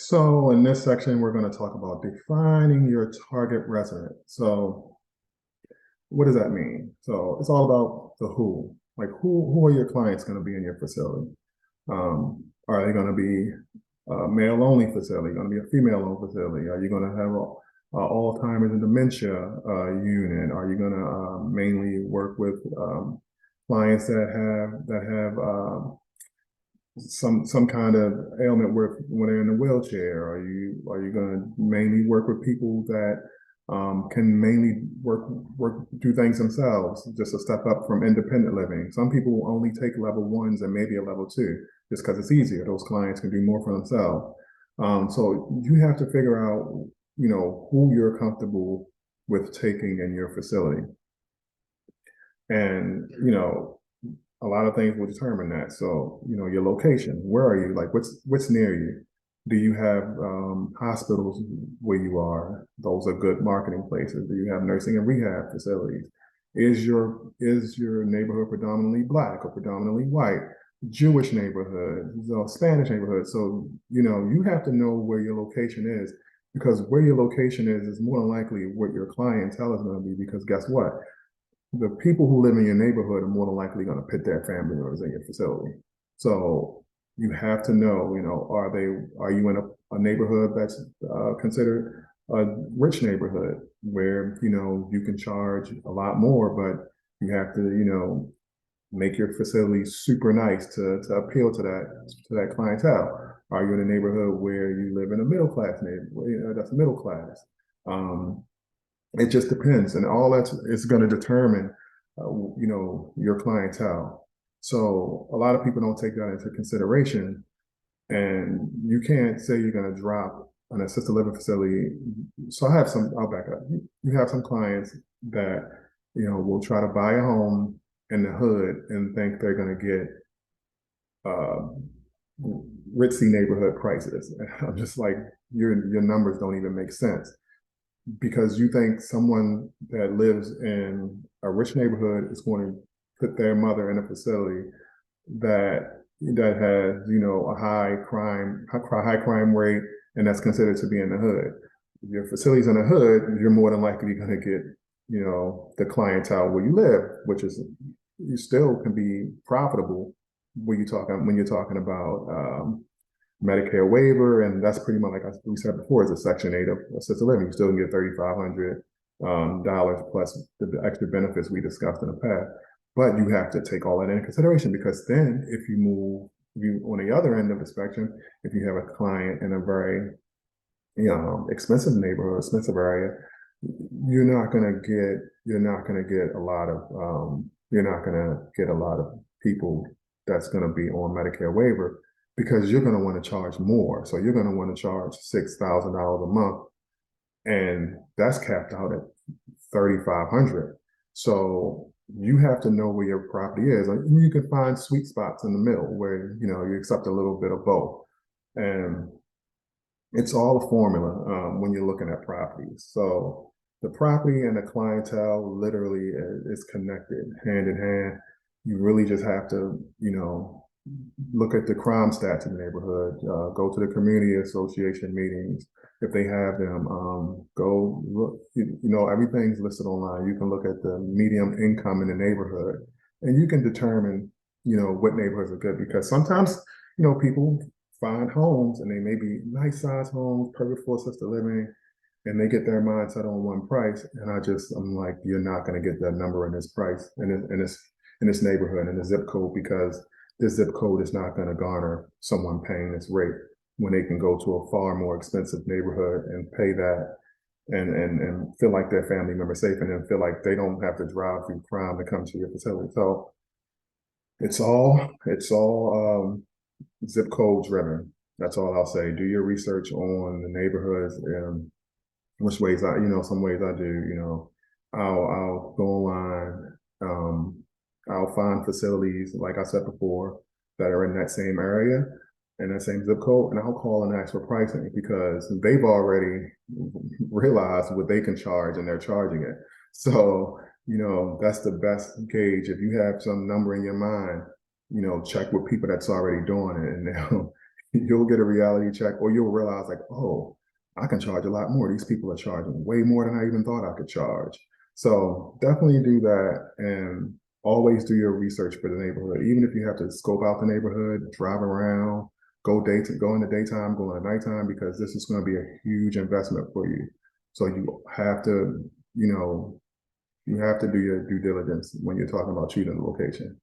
So in this section, we're going to talk about defining your target resident. So what does that mean? So it's all about the who. Like who are your clients going to be in your facility? Are they going to be a male-only facility? Going to be a female-only facility? Are you going to have Alzheimer's and dementia unit? Are you going to mainly work with clients that have some kind of ailment where when they're in a wheelchair? Are you going to mainly work with people that can mainly do things themselves, just a step up from independent living? Some people will only take level ones and maybe a level two just because it's easier. Those clients can do more for themselves. So you have to figure out, who you're comfortable with taking in your facility. And, a lot of things will determine that. So, your location, where are you? Like what's near you? Do you have hospitals where you are? Those are good marketing places. Do you have nursing and rehab facilities? Is your neighborhood predominantly Black or predominantly white? Jewish neighborhood, Spanish neighborhood. So, you have to know where your location is, because where your location is more than likely what your clientele is going to be, because guess what? The people who live in your neighborhood are more than likely going to put their family members in your facility. So you have to know, are you in a neighborhood that's considered a rich neighborhood where, you can charge a lot more, but you have to, make your facility super nice to appeal to that clientele. Are you in a neighborhood where you live in a middle class neighborhood, that's middle class? It just depends, and all that is going to determine, your clientele. So a lot of people don't take that into consideration, and you can't say you're going to drop an assisted living facility. So I'll back up. You have some clients that, will try to buy a home in the hood and think they're going to get ritzy neighborhood prices. And I'm just like, your numbers don't even make sense, because you think someone that lives in a rich neighborhood is going to put their mother in a facility that has, a high crime rate, and that's considered to be in the hood. If your facility's in the hood, you're more than likely going to get, the clientele where you live, which is, you still can be profitable when you're talking about Medicare waiver, and that's pretty much, like we said before, it's a Section 8 of assisted living. You still can get $3,500 plus the extra benefits we discussed in the past. But you have to take all that into consideration, because then if you on the other end of the spectrum, if you have a client in a very expensive neighborhood, expensive area, you're not gonna get a lot of people that's gonna be on Medicare waiver, because you're going to want to charge more. So you're going to want to charge $6,000 a month, and that's capped out at $3,500. So you have to know where your property is. Like, you can find sweet spots in the middle where, you accept a little bit of both. And it's all a formula when you're looking at properties. So the property and the clientele literally is connected hand in hand. You really just have to, look at the crime stats in the neighborhood, go to the community association meetings if they have them, go look, everything's listed online. You can look at the median income in the neighborhood, and you can determine, what neighborhoods are good, because sometimes, people find homes and they may be nice size homes, perfect for assisted living, and they get their mind set on one price. And I'm like, you're not going to get that number in this price, in this neighborhood, in the zip code, because this zip code is not going to garner someone paying this rate when they can go to a far more expensive neighborhood and pay that, and feel like their family member safe, and then feel like they don't have to drive through crime to come to your facility. So it's all zip code driven. That's all I'll say. Do your research on the neighborhoods, and which ways some ways I do. I'll go online. I'll find facilities, like I said before, that are in that same area, in that same zip code, and I'll call and ask for pricing, because they've already realized what they can charge and they're charging it. So, that's the best gauge. If you have some number in your mind, check with people that's already doing it, and you'll get a reality check, or you'll realize like, oh, I can charge a lot more. These people are charging way more than I even thought I could charge. So definitely do that, and always do your research for the neighborhood. Even if you have to scope out the neighborhood, drive around, go in the daytime, go in the nighttime, because this is going to be a huge investment for you. So you have to, you know, you have to do your due diligence when you're talking about choosing a location.